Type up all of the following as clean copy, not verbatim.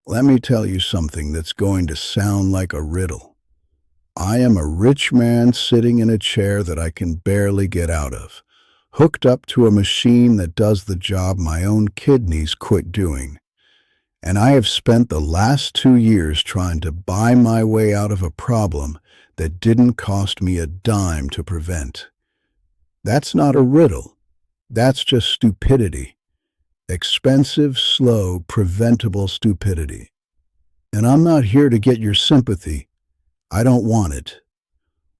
Let me tell you something that's going to sound like a riddle. I am a rich man sitting in a chair that I can barely get out of, hooked up to a machine that does the job my own kidneys quit doing. And I have spent the last 2 years trying to buy my way out of a problem that didn't cost me a dime to prevent. That's not a riddle. That's just stupidity. Expensive, slow, preventable stupidity. And I'm not here to get your sympathy. I don't want it.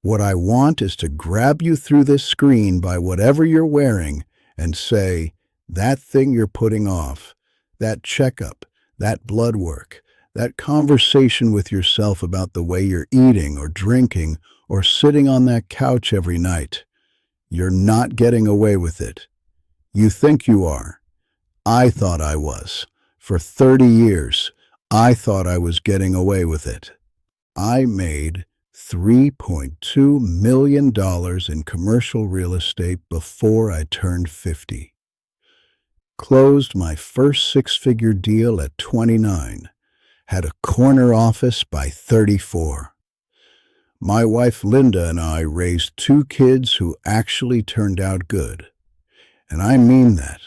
What I want is to grab you through this screen by whatever you're wearing and say, that thing you're putting off, that checkup, that blood work, that conversation with yourself about the way you're eating or drinking or sitting on that couch every night. You're not getting away with it. You think you are. I thought I was. For 30 years, I thought I was getting away with it. I made $3.2 million in commercial real estate before I turned 50. Closed my first six-figure deal at 29. Had a corner office by 34. My wife Linda and I raised 2 kids who actually turned out good. And I mean that,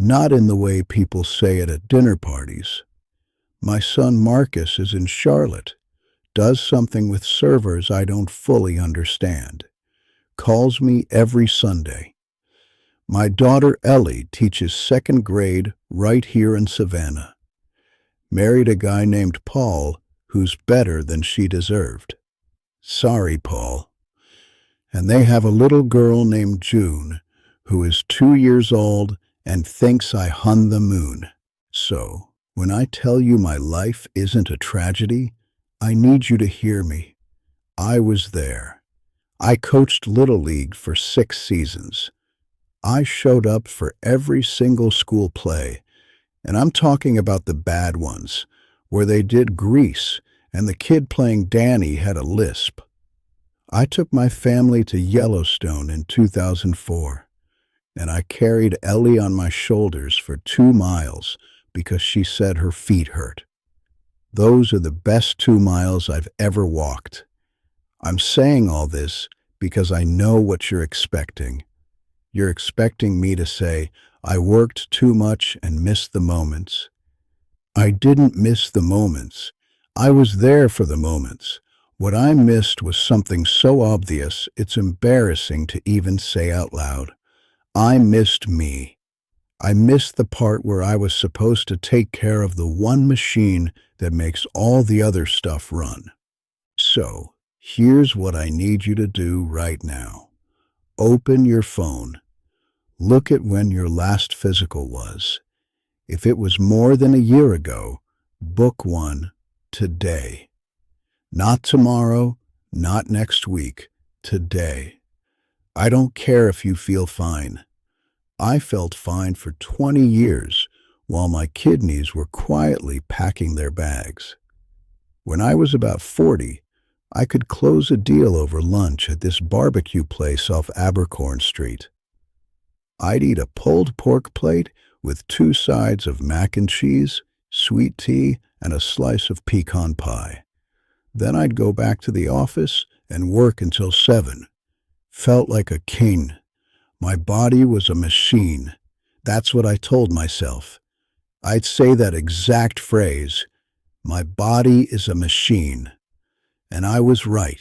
not in the way people say it at dinner parties. My son Marcus is in Charlotte, does something with servers I don't fully understand, calls me every Sunday. My daughter Ellie teaches 2nd grade right here in Savannah. Married a guy named Paul who's better than she deserved. Sorry, Paul. And they have a little girl named June who is 2 years old and thinks I hung the moon. So, when I tell you my life isn't a tragedy, I need you to hear me. I was there. I coached Little League for 6 seasons. I showed up for every single school play, and I'm talking about the bad ones, where they did grease and the kid playing Danny had a lisp. I took my family to Yellowstone in 2004, and I carried Ellie on my shoulders for 2 miles because she said her feet hurt. Those are the best 2 miles I've ever walked. I'm saying all this because I know what you're expecting. You're expecting me to say, I worked too much and missed the moments. I didn't miss the moments. I was there for the moments. What I missed was something so obvious it's embarrassing to even say out loud. I missed me. I missed the part where I was supposed to take care of the one machine that makes all the other stuff run. So, here's what I need you to do right now. Open your phone. Look at when your last physical was. If it was more than a year ago, book one today. Not tomorrow, not next week, today. I don't care if you feel fine. I felt fine for 20 years while my kidneys were quietly packing their bags. When I was about 40, I could close a deal over lunch at this barbecue place off Abercorn Street. I'd eat a pulled pork plate with 2 sides of mac and cheese, sweet tea, and a slice of pecan pie. Then I'd go back to the office and work until 7. Felt like a king. My body was a machine. That's what I told myself. I'd say that exact phrase. My body is a machine. And I was right.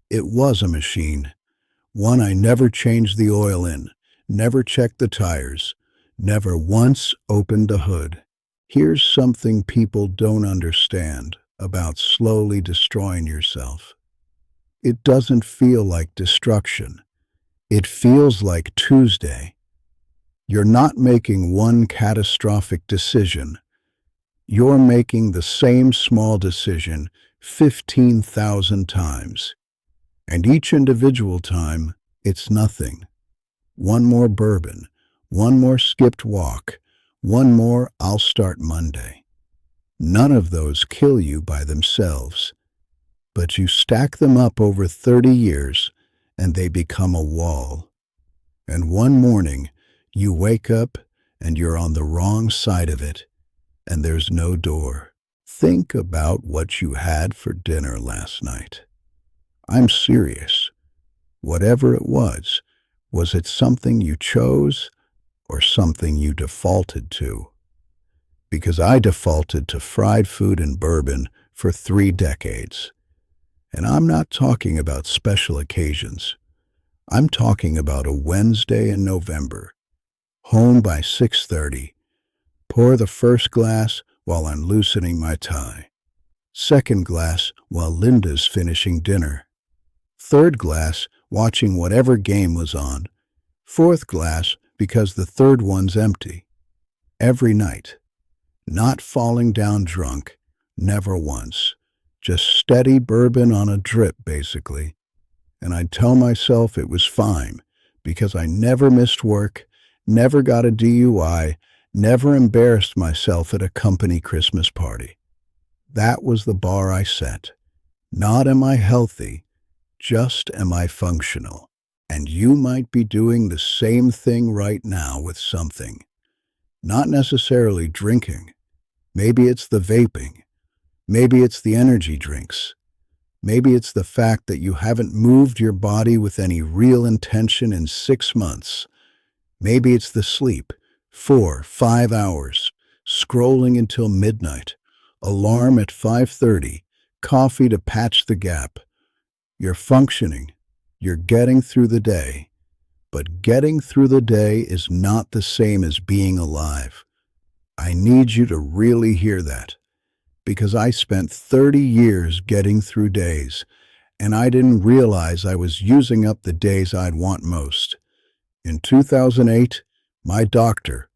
It was a machine. One I never changed the oil in, never checked the tires, never once opened the hood. Here's something people don't understand about slowly destroying yourself. It doesn't feel like destruction. It feels like Tuesday. You're not making one catastrophic decision. You're making the same small decision 15,000 times. And each individual time, it's nothing. One more bourbon, one more skipped walk, one more I'll start Monday. None of those kill you by themselves, but you stack them up over 30 years and they become a wall. And one morning, you wake up and you're on the wrong side of it, and there's no door. Think about what you had for dinner last night. I'm serious. Whatever it was it something you chose or something you defaulted to? Because I defaulted to fried food and bourbon for 3 decades. And I'm not talking about special occasions. I'm talking about a Wednesday in November, home by 6:30. Pour the first glass while I'm loosening my tie. Second glass while Linda's finishing dinner. Third glass watching whatever game was on. Fourth glass because the third one's empty. Every night. Not falling down drunk. Never once. Just steady bourbon on a drip, basically. And I'd tell myself it was fine because I never missed work, never got a DUI, never embarrassed myself at a company Christmas party. That was the bar I set. Not am I healthy, just am I functional. And you might be doing the same thing right now with something. Not necessarily drinking. Maybe it's the vaping. Maybe it's the energy drinks. Maybe it's the fact that you haven't moved your body with any real intention in 6 months. Maybe it's the sleep, 4, 5 hours, scrolling until midnight, alarm at 5:30, coffee to patch the gap. You're functioning. You're getting through the day. But getting through the day is not the same as being alive. I need you to really hear that. Because I spent 30 years getting through days, and I didn't realize I was using up the days I'd want most. In 2008, my doctor,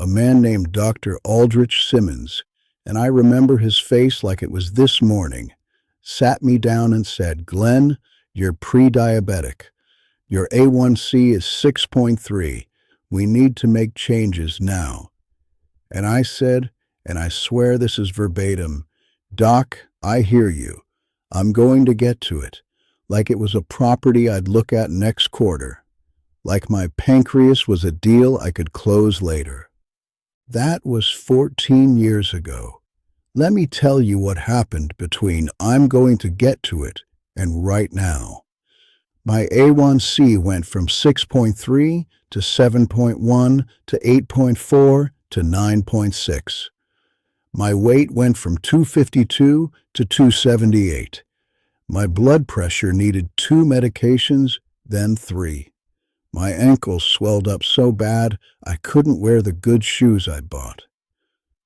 a man named Dr. Aldrich Simmons, and I remember his face like it was this morning, sat me down and said, "Glenn, you're pre-diabetic. Your A1C is 6.3. We need to make changes now." And I said, and I swear this is verbatim, "Doc, I hear you. I'm going to get to it." Like it was a property I'd look at next quarter. Like my pancreas was a deal I could close later. That was 14 years ago. Let me tell you what happened between "I'm going to get to it" and right now. My A1C went from 6.3 to 7.1 to 8.4 to 9.6. My weight went from 252 to 278. My blood pressure needed 2 medications, then 3. My ankles swelled up so bad I couldn't wear the good shoes I'd bought.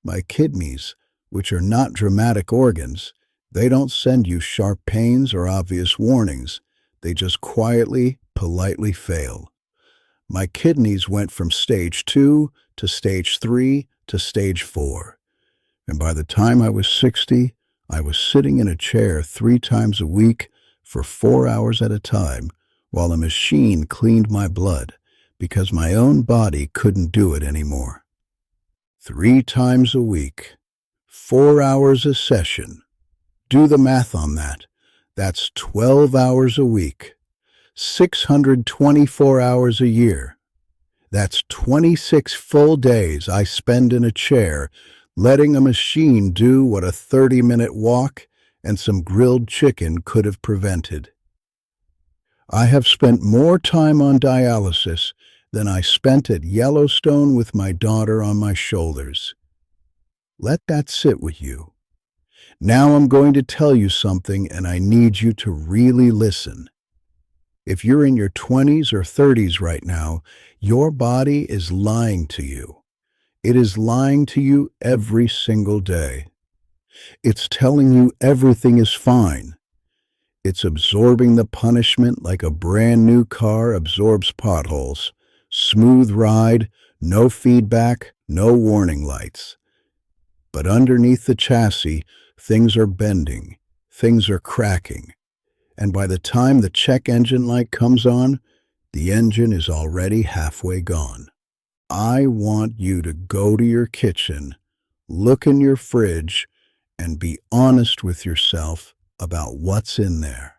My kidneys, which are not dramatic organs, they don't send you sharp pains or obvious warnings. They just quietly, politely fail. My kidneys went from stage 2 to stage 3 to stage 4. And by the time I was 60, I was sitting in a chair 3 times a week for 4 hours at a time while a machine cleaned my blood because my own body couldn't do it anymore. 3 times a week, 4 hours a session. Do the math on that. That's 12 hours a week, 624 hours a year. That's 26 full days I spend in a chair letting a machine do what a 30-minute walk and some grilled chicken could have prevented. I have spent more time on dialysis than I spent at Yellowstone with my daughter on my shoulders. Let that sit with you. Now I'm going to tell you something, and I need you to really listen. If you're in your 20s or 30s right now, your body is lying to you. It is lying to you every single day. It's telling you everything is fine. It's absorbing the punishment like a brand new car absorbs potholes. Smooth ride, no feedback, no warning lights. But underneath the chassis, things are bending, things are cracking. And by the time the check engine light comes on, the engine is already halfway gone. I want you to go to your kitchen, look in your fridge, and be honest with yourself about what's in there.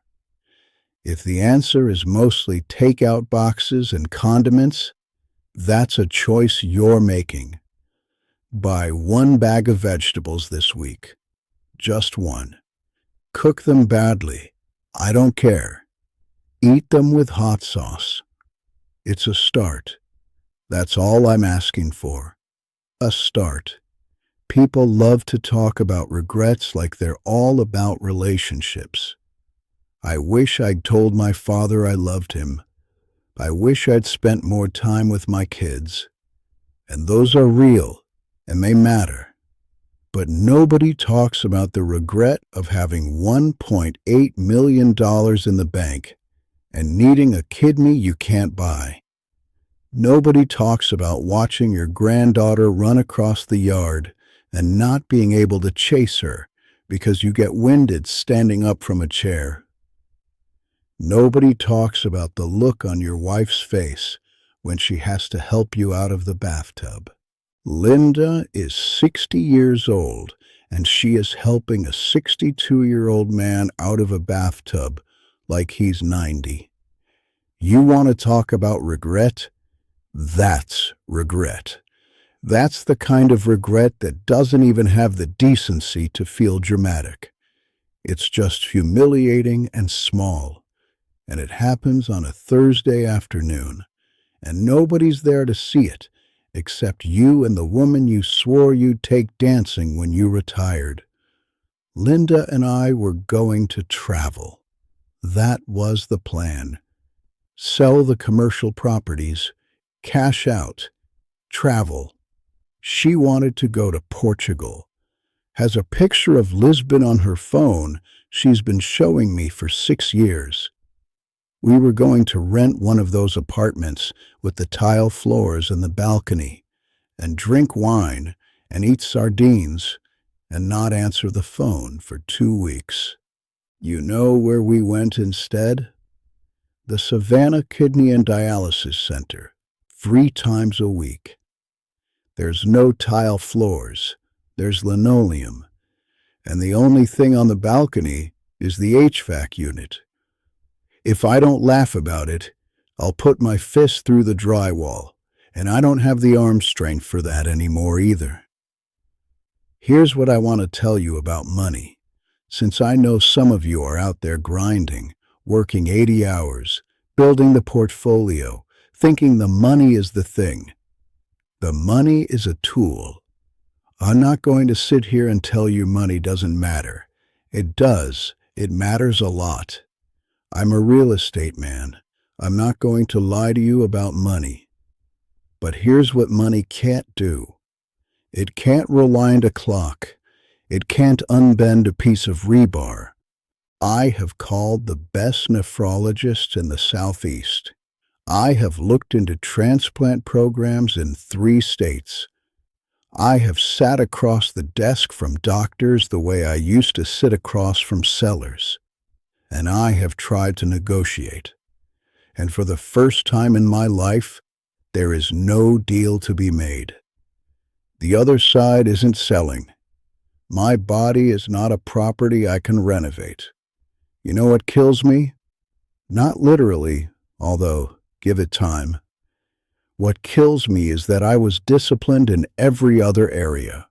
If the answer is mostly takeout boxes and condiments, that's a choice you're making. Buy 1 bag of vegetables this week. Just one. Cook them badly. I don't care. Eat them with hot sauce. It's a start. That's all I'm asking for. A start. People love to talk about regrets like they're all about relationships. I wish I'd told my father I loved him. I wish I'd spent more time with my kids. And those are real, and they matter. But nobody talks about the regret of having $1.8 million in the bank and needing a kidney you can't buy. Nobody talks about watching your granddaughter run across the yard and not being able to chase her because you get winded standing up from a chair. Nobody talks about the look on your wife's face when she has to help you out of the bathtub. Linda is 60 years old, and she is helping a 62-year-old man out of a bathtub like he's 90. You want to talk about regret? That's regret. That's the kind of regret that doesn't even have the decency to feel dramatic. It's just humiliating and small, and it happens on a Thursday afternoon, and nobody's there to see it except you and the woman you swore you'd take dancing when you retired. Linda and I were going to travel. That was the plan. Sell the commercial properties, cash out, travel. She wanted to go to Portugal. Has a picture of Lisbon on her phone she's been showing me for 6 years. We were going to rent one of those apartments with the tile floors and the balcony, and drink wine and eat sardines and not answer the phone for 2 weeks. You know where we went instead? The Savannah Kidney and Dialysis Center, 3 times a week. There's no tile floors, there's linoleum, and the only thing on the balcony is the HVAC unit. If I don't laugh about it, I'll put my fist through the drywall, and I don't have the arm strength for that anymore either. Here's what I want to tell you about money, since I know some of you are out there grinding, working 80 hours, building the portfolio, thinking the money is the thing. The money is a tool. I'm not going to sit here and tell you money doesn't matter. It does. It matters a lot. I'm a real estate man. I'm not going to lie to you about money. But here's what money can't do. It can't rewind a clock. It can't unbend a piece of rebar. I have called the best nephrologists in the Southeast. I have looked into transplant programs in 3 states. I have sat across the desk from doctors the way I used to sit across from sellers. And I have tried to negotiate. And for the first time in my life, there is no deal to be made. The other side isn't selling. My body is not a property I can renovate. You know what kills me? Not literally, although give it time. What kills me is that I was disciplined in every other area.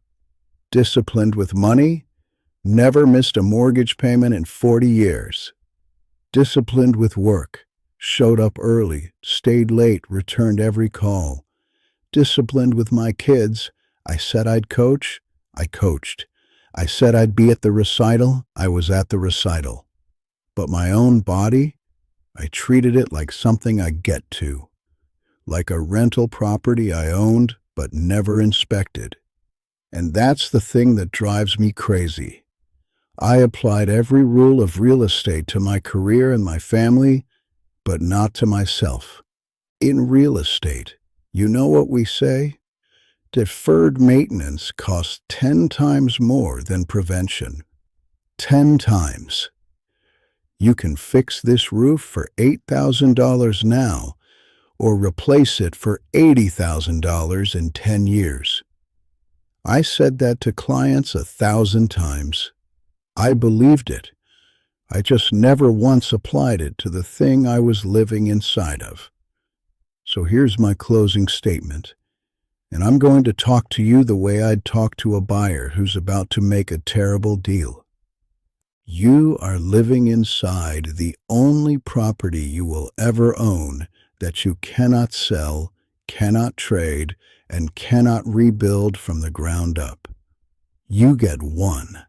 Disciplined with money, never missed a mortgage payment in 40 years. Disciplined with work, showed up early, stayed late, returned every call. Disciplined with my kids, I said I'd coach, I coached. I said I'd be at the recital, I was at the recital. But my own body, I treated it like something I get to. Like a rental property I owned but never inspected. And that's the thing that drives me crazy. I applied every rule of real estate to my career and my family, but not to myself. In real estate, you know what we say? Deferred maintenance costs 10 times more than prevention. 10 times. You can fix this roof for $8,000 now, or replace it for $80,000 in 10 years. I said that to clients 1,000 times. I believed it. I just never once applied it to the thing I was living inside of. So here's my closing statement, And I'm going to talk to you the way I'd talk to a buyer who's about to make a terrible deal. You are living inside the only property you will ever own that you cannot sell, cannot trade, and cannot rebuild from the ground up. You get one,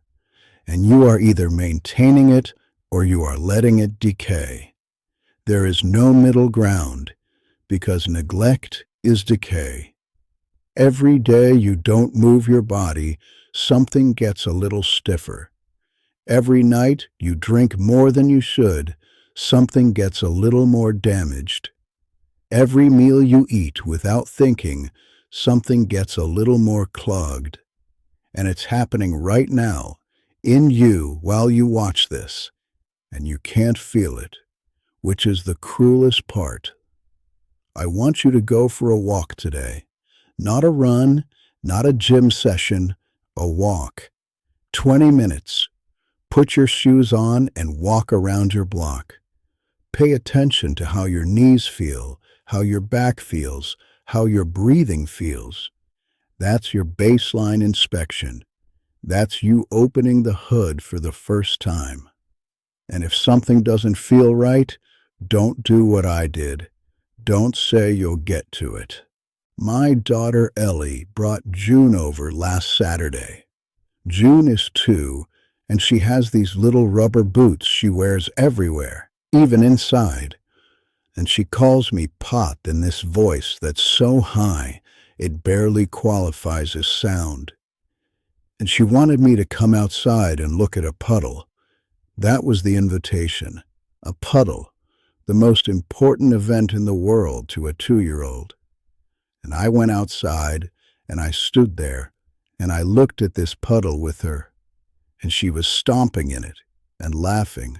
and you are either maintaining it or you are letting it decay. There is no middle ground because neglect is decay. Every day you don't move your body, something gets a little stiffer. Every night you drink more than you should, something gets a little more damaged. Every meal you eat without thinking, something gets a little more clogged. And it's happening right now, in you while you watch this, and you can't feel it, which is the cruelest part. I want you to go for a walk today. Not a run, not a gym session, a walk. 20 minutes. Put your shoes on and walk around your block. Pay attention to how your knees feel, how your back feels, how your breathing feels. That's your baseline inspection. That's you opening the hood for the first time. And if something doesn't feel right, don't do what I did. Don't say you'll get to it. My daughter Ellie brought June over last Saturday. June is 2, and she has these little rubber boots she wears everywhere, even inside. And she calls me Pop in this voice that's so high it barely qualifies as sound. And she wanted me to come outside and look at a puddle. That was the invitation. A puddle, the most important event in the world to a 2-year-old. And I went outside, and I stood there, and I looked at this puddle with her. And she was stomping in it and laughing,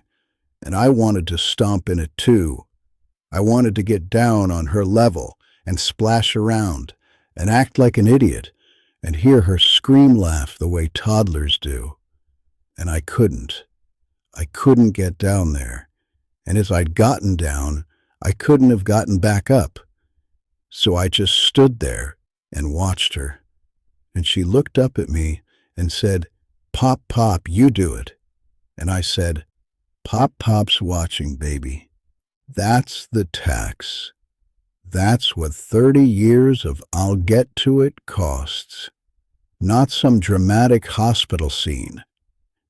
and I wanted to stomp in it too. I wanted to get down on her level and splash around and act like an idiot and hear her scream laugh the way toddlers do. And I couldn't. I couldn't get down there. And as I'd gotten down, I couldn't have gotten back up. So I just stood there and watched her. And she looked up at me and said, "Pop, Pop, you do it." And I said, "Pop, Pop's watching, baby." That's the tax. That's what 30 years of I'll get to it costs. Not some dramatic hospital scene.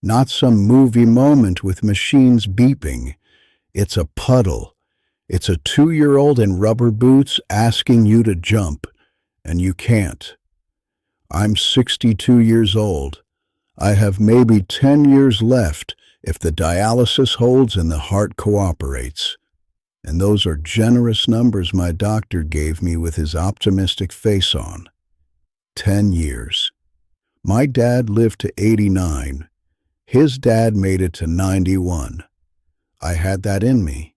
Not some movie moment with machines beeping. It's a puddle. It's a 2-year-old in rubber boots asking you to jump, and you can't. I'm 62 years old. I have maybe 10 years left if the dialysis holds and the heart cooperates. And those are generous numbers my doctor gave me with his optimistic face on. 10 years. My dad lived to 89. His dad made it to 91. I had that in me.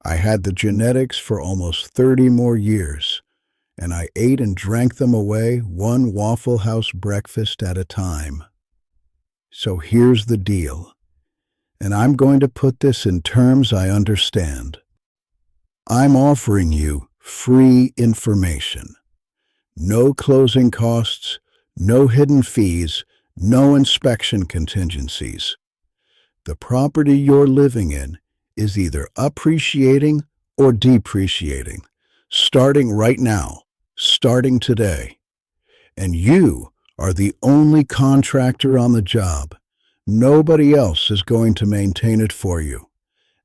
I had the genetics for almost 30 more years, and I ate and drank them away one Waffle House breakfast at a time. So here's the deal, and I'm going to put this in terms I understand. I'm offering you free information. No closing costs, no hidden fees, no inspection contingencies. The property you're living in is either appreciating or depreciating, starting right now, starting today. And you are the only contractor on the job. Nobody else is going to maintain it for you.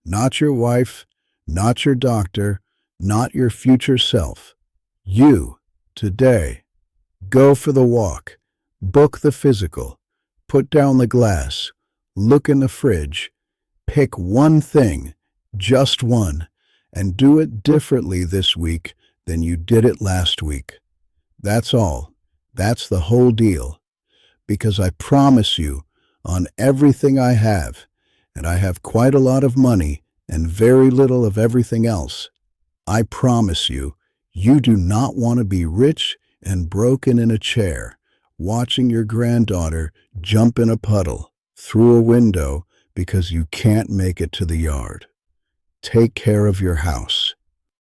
Not your wife, not your doctor, not your future self. You, today. Go for the walk. Book the physical. Put down the glass. Look in the fridge. Pick one thing, just one, and do it differently this week than you did it last week. That's all. That's the whole deal. Because I promise you, on everything I have, and I have quite a lot of money and very little of everything else, I promise you, you do not want to be rich and broken in a chair, watching your granddaughter jump in a puddle through a window because you can't make it to the yard. Take care of your house.